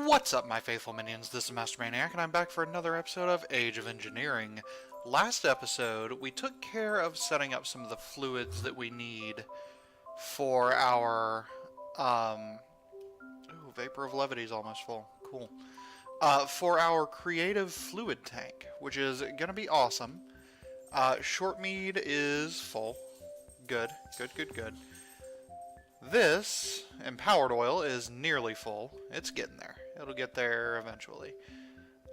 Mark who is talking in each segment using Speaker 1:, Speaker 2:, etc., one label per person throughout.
Speaker 1: What's up, my faithful minions? This is Master Maniac, and I'm back for another episode of Age of Engineering. Last episode, we took care of setting up some of the fluids that we need for our, ooh, Vapor of Levity is almost full. Cool. For our creative fluid tank, which is gonna be awesome. Short mead is full. Good. This empowered oil is nearly full. It's getting there. It'll get there eventually.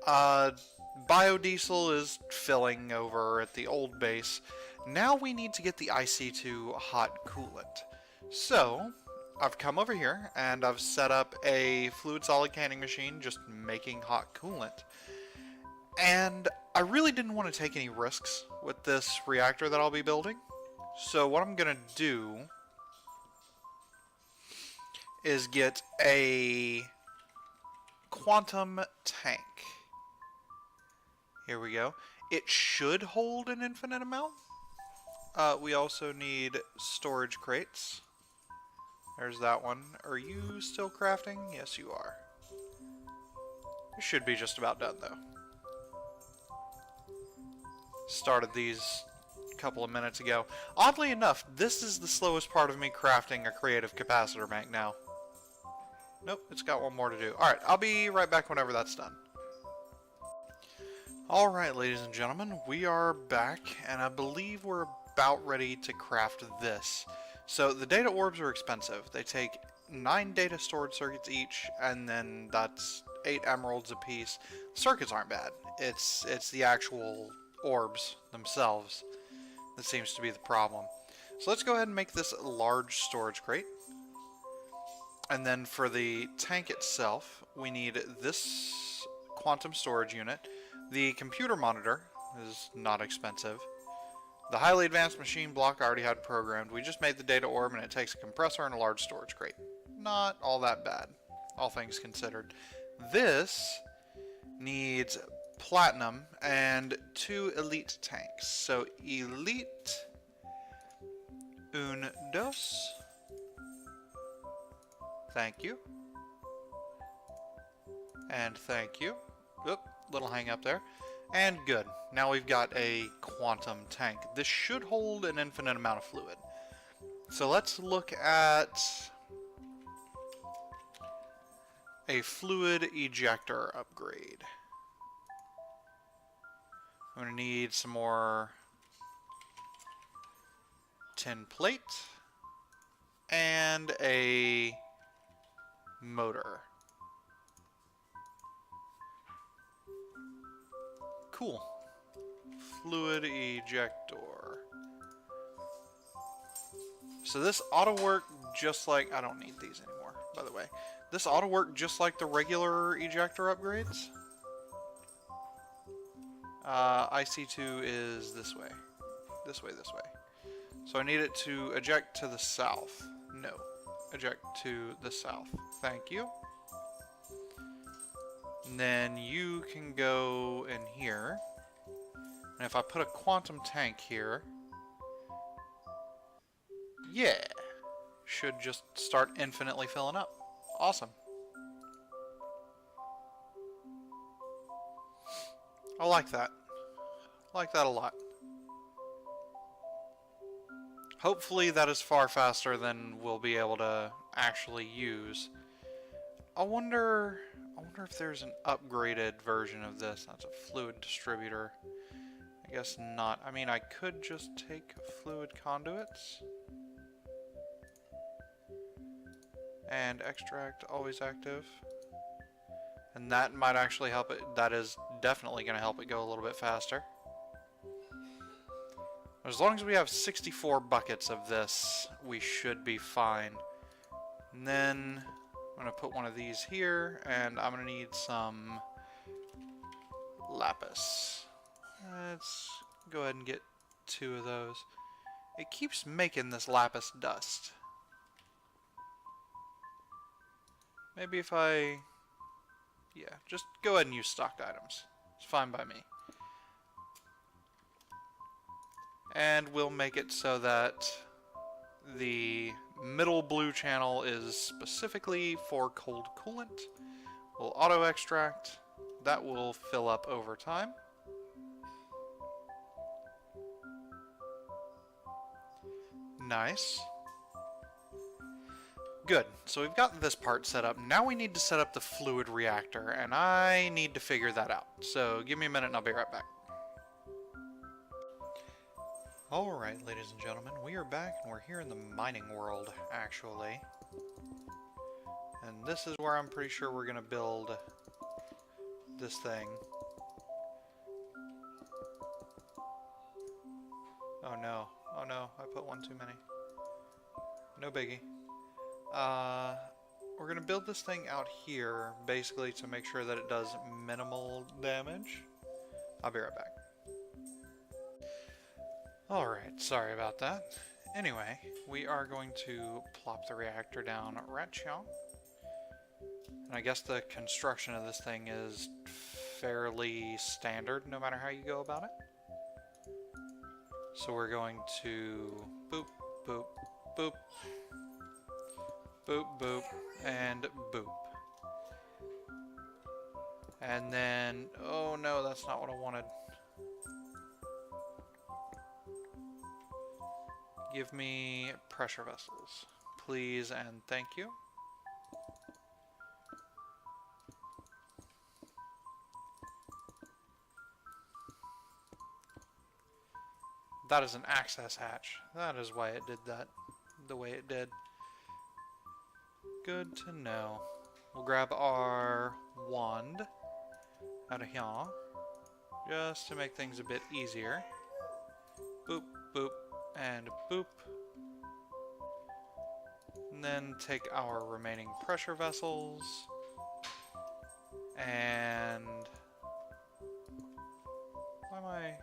Speaker 1: Biodiesel is filling over at the old base. Now we need to get the IC2 hot coolant. So, I've come over here and I've set up a fluid solid canning machine just making hot coolant. And I really didn't want to take any risks with this reactor that I'll be building. So what I'm going to do is get a quantum tank. Here we go. It should hold an infinite amount. We also need storage crates. There's that one. Are you still crafting? Yes, you are. It should be just about done, though. Started these a couple of minutes ago. Oddly enough, this is the slowest part of me crafting a creative capacitor bank now. Nope, it's got one more to do. Alright, I'll be right back whenever that's done. Alright, ladies and gentlemen, we are back, and I believe we're about ready to craft this. So, the data orbs are expensive. They take 9 data storage circuits each, and then that's 8 emeralds apiece. Circuits aren't bad. It's the actual orbs themselves that seems to be the problem. So let's go ahead and make this a large storage crate. And then for the tank itself, we need this quantum storage unit. The computer monitor is not expensive. The highly advanced machine block I already had programmed. We just made the data orb and it takes a compressor and a large storage crate. Not all that bad, all things considered. This needs platinum and 2 elite tanks. So elite, un, dos. Thank you. And thank you. Oop, little hang up there. And good. Now we've got a quantum tank. This should hold an infinite amount of fluid. So let's look at a fluid ejector upgrade. I'm going to need some more tin plate and a motor. Cool. Fluid ejector. So this ought to work just like... I don't need these anymore, by the way. This ought to work just like the regular ejector upgrades. IC2 is this way. This way. So I need it to eject to the south. No. Eject to the south. Thank you. And then you can go in here. And if I put a quantum tank here, yeah, should just start infinitely filling up. Awesome. I like that. I like that a lot. Hopefully that is far faster than we'll be able to actually use. I wonder if there's an upgraded version of this. That's a fluid distributor. I guess not. I mean, I could just take fluid conduits and extract always active. And that might actually help it. That is definitely going to help it go a little bit faster. As long as we have 64 buckets of this, we should be fine. And then I'm going to put one of these here, and I'm going to need some lapis. Let's go ahead and get 2 of those. It keeps making this lapis dust. Maybe if I... yeah, just go ahead and use stocked items. It's fine by me. And we'll make it so that the middle blue channel is specifically for cold coolant, We'll auto extract. That will fill up over time. Nice. Good. So we've got this part set up. Now we need to set up the fluid reactor, and I need to figure that out. So give me a minute and I'll be right back. Alright, ladies and gentlemen, we are back and we're here in the mining world, actually. And this is where I'm pretty sure we're going to build this thing. Oh no. Oh no, I put one too many. No biggie. We're going to build this thing out here, basically to make sure that it does minimal damage. I'll be right back. Alright, sorry about that. Anyway, we are going to plop the reactor down right here. And I guess the construction of this thing is fairly standard, no matter how you go about it. So we're going to boop, boop, boop, boop, boop, and boop. And then, oh no, that's not what I wanted. Give me pressure vessels, please and thank you. That is an access hatch. That is why it did that the way it did. Good to know. We'll grab our wand out of here, just to make things a bit easier. Boop, boop, and boop. And then take our remaining pressure vessels and why am I...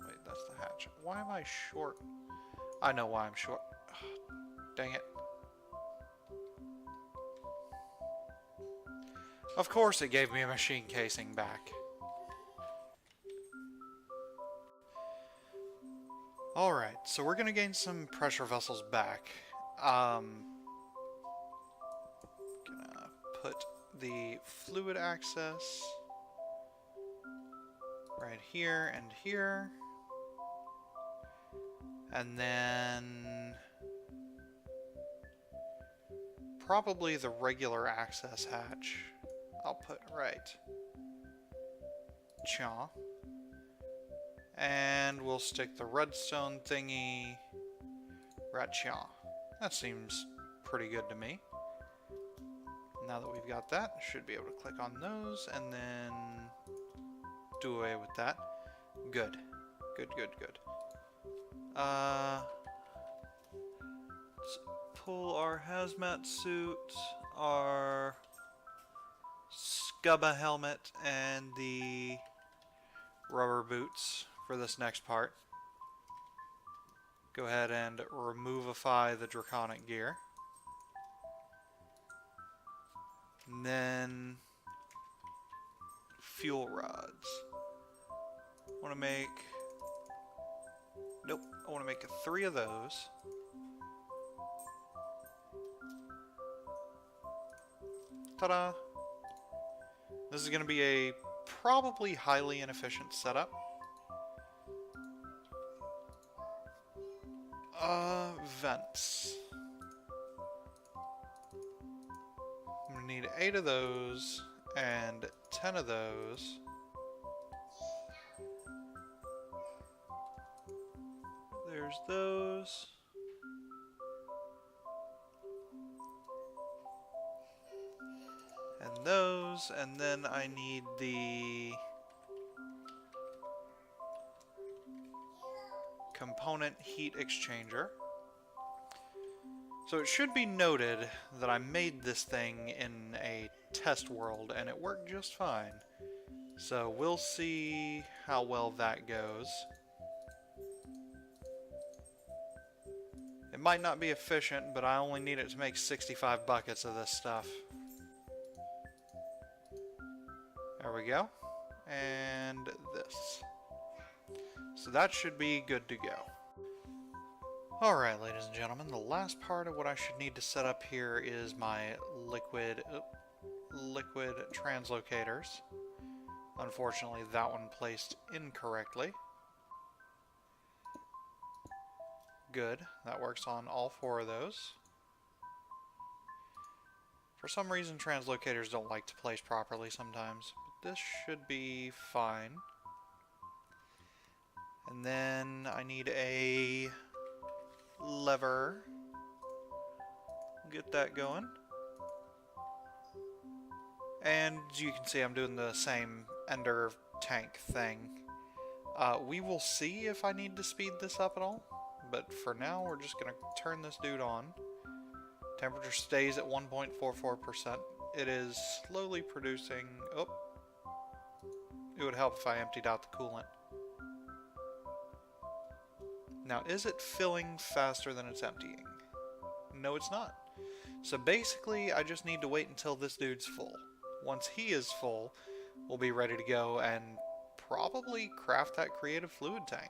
Speaker 1: Wait, that's the hatch. Why am I short? I know why I'm short. Ugh, dang it. Of course it gave me a machine casing back. Alright, so we're gonna gain some pressure vessels back. Gonna put the fluid access right here and here. And then probably the regular access hatch I'll put right cha. And we'll stick the redstone thingy right cha. That seems pretty good to me. Now that we've got that, should be able to click on those and then do away with that. Good. Good, good, good. Let's pull our hazmat suit, our scuba helmet, and the rubber boots for this next part. Go ahead and removify the draconic gear. And then fuel rods. I want to make... Nope, I want to make 3 of those. Ta-da! This is going to be a probably highly inefficient setup. Vents. I'm going to need 8 of those and 10 of those. There's those. And those, and then I need the component heat exchanger. So it should be noted that I made this thing in a test world and it worked just fine. So we'll see how well that goes. It might not be efficient, but I only need it to make 65 buckets of this stuff. There we go. And this. So that should be good to go. Alright, ladies and gentlemen, the last part of what I should need to set up here is my liquid... liquid translocators. Unfortunately, that one placed incorrectly. Good, that works on all 4 of those. For some reason, translocators don't like to place properly sometimes, but this should be fine. And then I need a lever. Get that going. And you can see I'm doing the same ender tank thing. We will see if I need to speed this up at all, but for now we're just going to turn this dude on. Temperature stays at 1.44%. It is slowly producing... Oh, it would help if I emptied out the coolant. Now, is it filling faster than it's emptying? No, it's not. So basically, I just need to wait until this dude's full. Once he is full, we'll be ready to go and probably craft that creative fluid tank.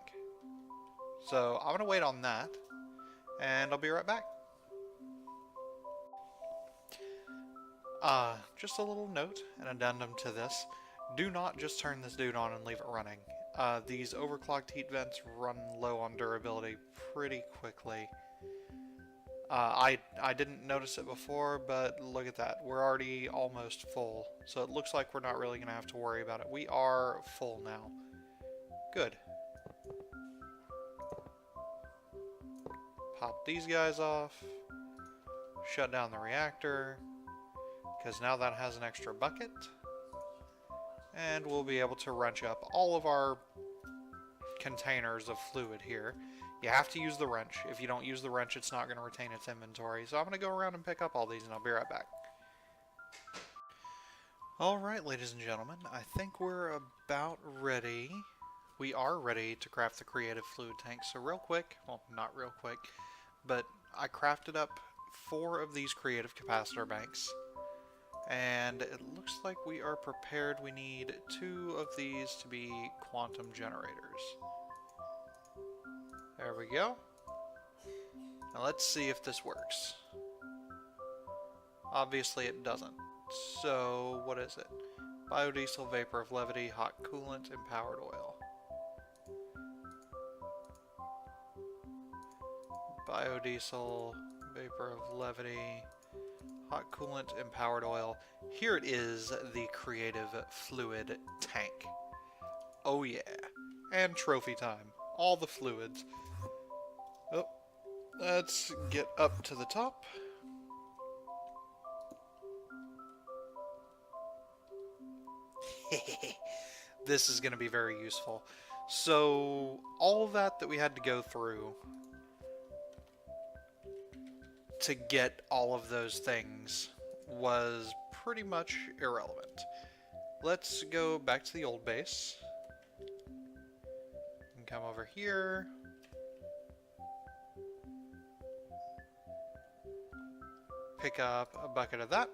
Speaker 1: So I'm going to wait on that, and I'll be right back. Just a little note, an addendum to this. Do not just turn this dude on and leave it running. These overclocked heat vents run low on durability pretty quickly. I didn't notice it before, but look at that. We're already almost full, so it looks like we're not really going to have to worry about it. We are full now. Good. Pop these guys off. Shut down the reactor, because now that has an extra bucket. And we'll be able to wrench up all of our containers of fluid here. You have to use the wrench. If you don't use the wrench, it's not going to retain its inventory. So I'm going to go around and pick up all these, and I'll be right back. Alright, ladies and gentlemen, I think we're about ready. We are ready to craft the creative fluid tank. So real quick, well, not real quick, but I crafted up 4 of these creative capacitor banks. And it looks like we are prepared. We need 2 of these to be quantum generators. There we go. Now let's see if this works. Obviously it doesn't. So what is it? Biodiesel, vapor of levity, hot coolant, empowered oil. Biodiesel, vapor of levity, hot coolant, empowered oil. Here it is, the creative fluid tank. Oh yeah. And trophy time. All the fluids. Oh, let's get up to the top. This is going to be very useful. So, all of that we had to go through to get all of those things was pretty much irrelevant. Let's go back to the old base. And come over here. Pick up a bucket of that.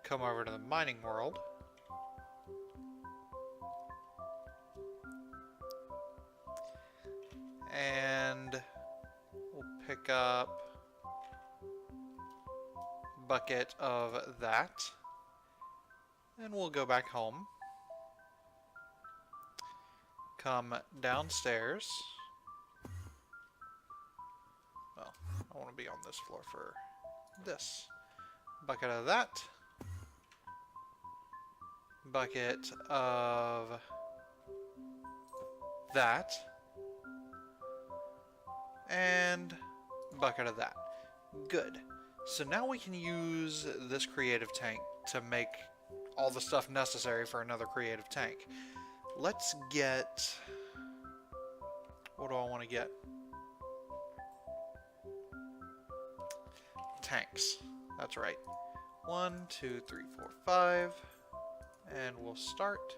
Speaker 1: Come over to the mining world. And we'll pick up a bucket of that. And we'll go back home. Come downstairs. Well, I want to be on this floor for this. Bucket of that. Bucket of that. And bucket of that. Good. So now we can use this creative tank to make all the stuff necessary for another creative tank. Let's get... What do I want to get? Tanks. That's right. 1, 2, 3, 4, 5. And we'll start.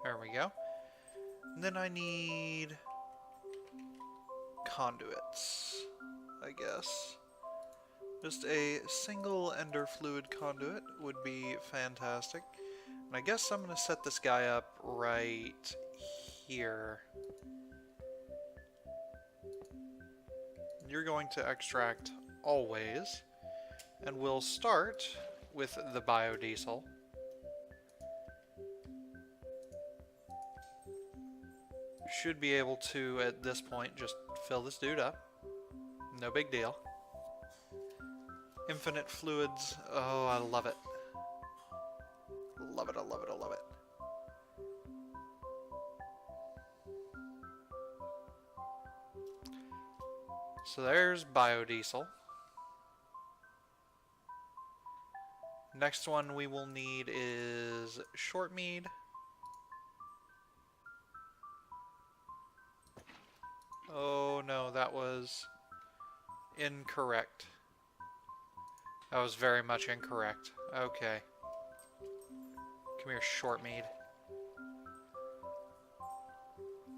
Speaker 1: There we go. And then I need conduits, I guess. Just a single ender fluid conduit would be fantastic. And I guess I'm going to set this guy up right here. You're going to extract always, and we'll start with the biodiesel. Should be able to, at this point, just fill this dude up. No big deal. Infinite fluids. Oh, I love it. Love it, I love it, I love it. So there's biodiesel. Next one we will need is short mead. Oh no, that was incorrect. That was very much incorrect. Okay. Come here, short mead.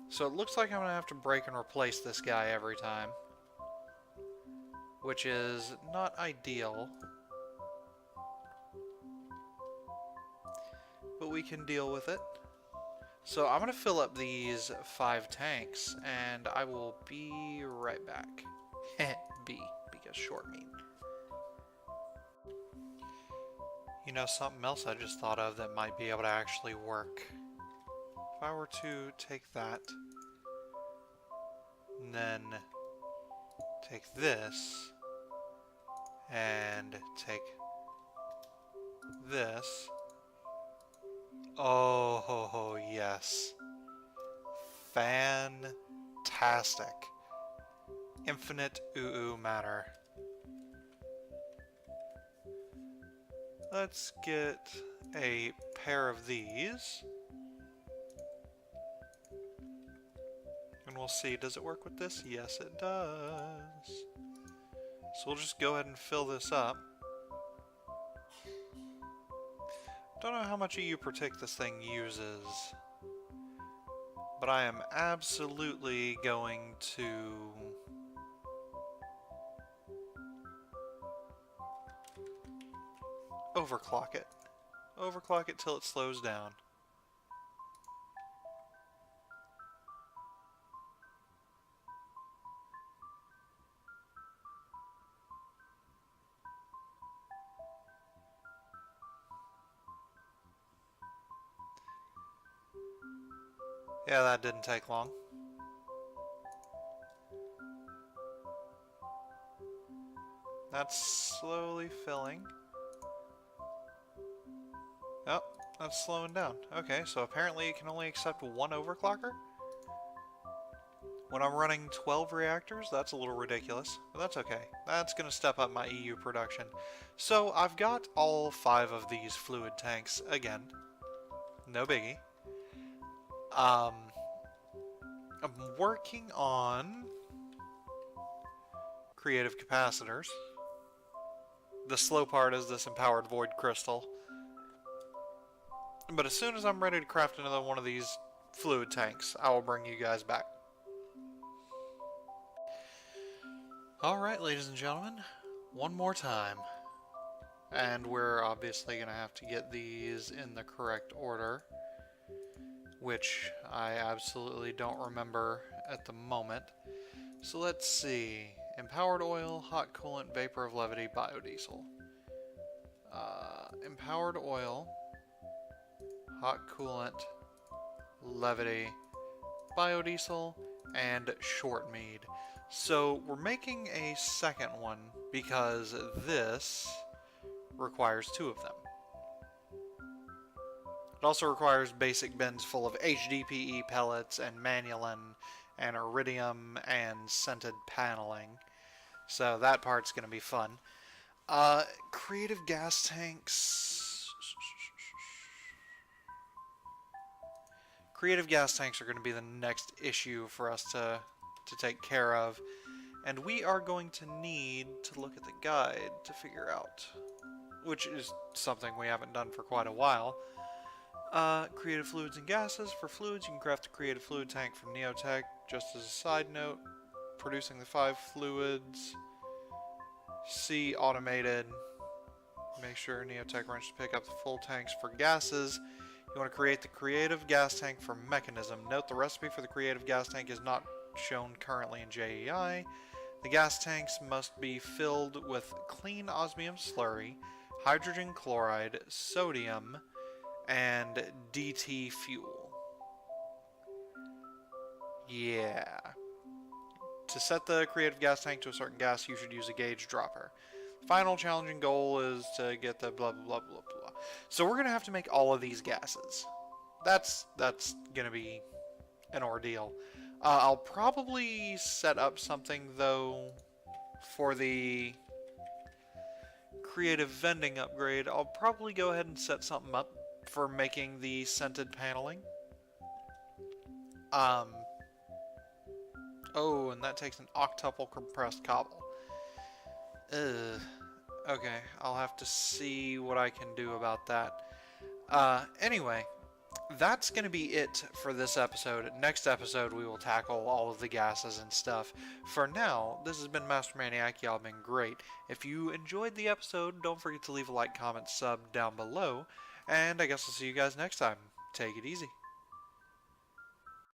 Speaker 1: So it looks like I'm gonna have to break and replace this guy every time, which is not ideal, but we can deal with it. So I'm gonna fill up these 5 tanks, and I will be right back. B, because short meat. You know, something else I just thought of that might be able to actually work. If I were to take that, and then take this, and take this. Oh, yes. Fantastic. Infinite matter. Let's get a pair of these. And we'll see, does it work with this? Yes, it does. So we'll just go ahead and fill this up. Don't know how much EU per tick this thing uses, but I am absolutely going to overclock it. Overclock it till it slows down. Yeah, that didn't take long. That's slowly filling. Oh, that's slowing down. Okay, so apparently it can only accept 1 overclocker? When I'm running 12 reactors, that's a little ridiculous, but that's okay. That's going to step up my EU production. So I've got all 5 of these fluid tanks again. No biggie. I'm working on creative capacitors. The slow part is this empowered void crystal. But as soon as I'm ready to craft another one of these fluid tanks, I will bring you guys back. Alright, ladies and gentlemen, one more time. And we're obviously going to have to get these in the correct order, which I absolutely don't remember at the moment. So let's see. Empowered oil, hot coolant, vapor of levity, biodiesel. Empowered oil, hot coolant, levity, biodiesel, and short mead. So we're making a second one because this requires 2 of them. It also requires basic bins full of HDPE pellets and manulin and iridium and scented paneling. So that part's going to be fun. Creative gas tanks. Creative gas tanks are going to be the next issue for us to take care of. And we are going to need to look at the guide to figure out, which is something we haven't done for quite a while. Creative fluids and gases. For fluids, you can craft a creative fluid tank from Neotech. Just as a side note, producing the 5 fluids. C, automated. Make sure Neotech runs to pick up the full tanks. For gases, You want to create the creative gas tank for mechanism. Note the recipe for the creative gas tank is not shown currently in JEI. The gas tanks must be filled with clean osmium slurry, hydrogen chloride, sodium, and DT fuel. Yeah. To set the creative gas tank to a certain gas, you should use a gauge dropper. Final challenging goal is to get the blah blah blah blah blah. So we're gonna have to make all of these gases. That's gonna be an ordeal. I'll probably set up something though for the creative vending upgrade. I'll probably go ahead and set something up for making the scented paneling. Oh, and that takes an octuple compressed cobble. Ugh. Okay, I'll have to see what I can do about that. Anyway, that's going to be it for this episode. Next episode, we will tackle all of the gases and stuff. For now, this has been Master Maniac. Y'all been great. If you enjoyed the episode, don't forget to leave a like, comment, sub down below. And I guess I'll see you guys next time. Take it easy.